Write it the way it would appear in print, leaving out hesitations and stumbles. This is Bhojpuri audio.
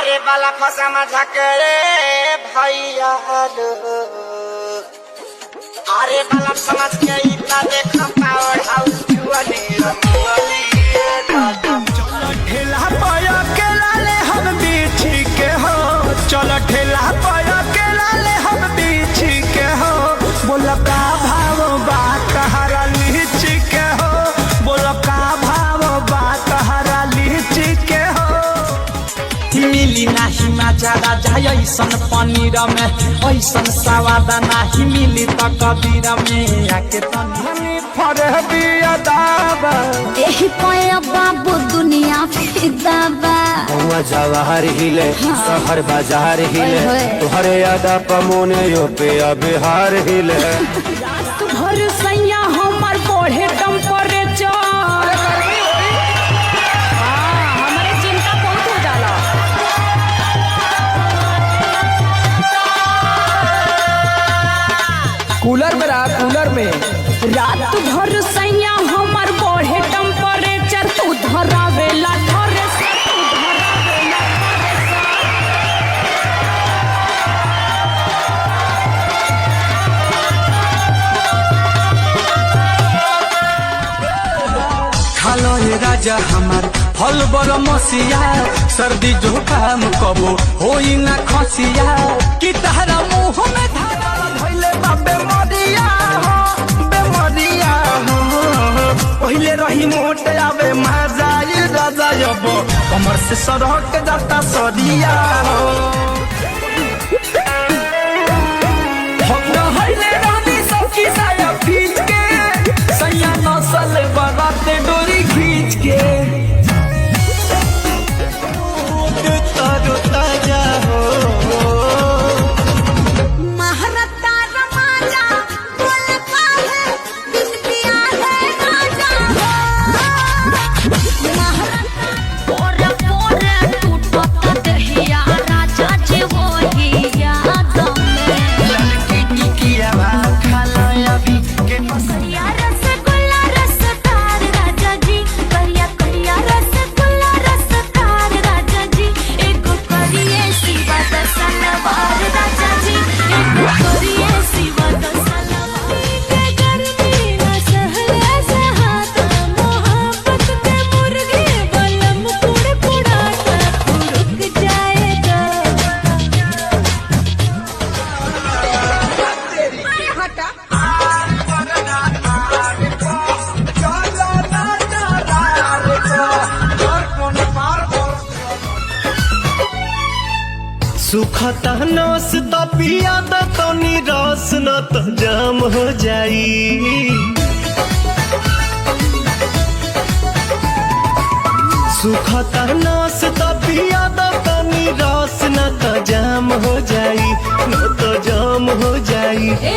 अरे बाला फसा मजा करे भैया अरे बाला समझ के इतना देख पावर हाउस जुआनी रंगोली चलो ठेला पाया के लाले हम बीछी के हो, चलो ठेला पाया के लाले हम बीछी के हो। बोला का भाव बा कहरा लीची के हो, बोला का भाव बा कहरा लीची के हो। मिली नाही मजा राजा ऐसन पनीर में, ऐसन स्वाद नाही मिली त कबीर में। आके तनी फरे बिया दाबा एही पाया बाबू दुनिया फिदा बा। हुआ जवाहर हिले शहर बाजार हिले, तुहरे यादा पमोने यो पे बिहार हिले। रात भर सैया हमर बढ़े टेम्परेचर, हमारे चिंता बहुत हो जाला। कूलर में रहा, कूलर में। रात भर सैया हमर बढ़े टेम्परेचर, तू धरावेला धरे से तू धरावेला खालो हे राजा हमार फल बर मसिया, सर्दी जुकाम कबो होई ना खसिया। कि तहरा मुंह में धारा भइले बाबे मरिया हो, बेमरिया हो। पहिले रही मोट आवे मजाई राजा यबो, कमर से सरक जाता सरिया हो। हम रहले रानी सबकी साया खींच के, सैया नसल बराते डोरी खींच के। ताजा हो महारता रमाजा बोल पाए दिन दिया है राजा महारता पोरे पोरे टूटता दहिया राजा जी वही याद में। लड़की टिकिया खाला अभी के करिया रसगुल्ला रसदार राजा जी, करिया करिया रसगुल्ला रसदार राजा जी। एगो करिए सिवा दसनवार राजा जी, एगो करिए सिवा दसनवार। के गर्मी न सहले सहाता, मोहब्बत के मुर्गे बलम कुड़कुड़ाता रुक जाएगा। सुखता नस त पिया द तनी रस न त जाम हो जाई। सुखता नस त पिया द तनी रस न त जाम हो जाई, न त जाम हो जाई। ए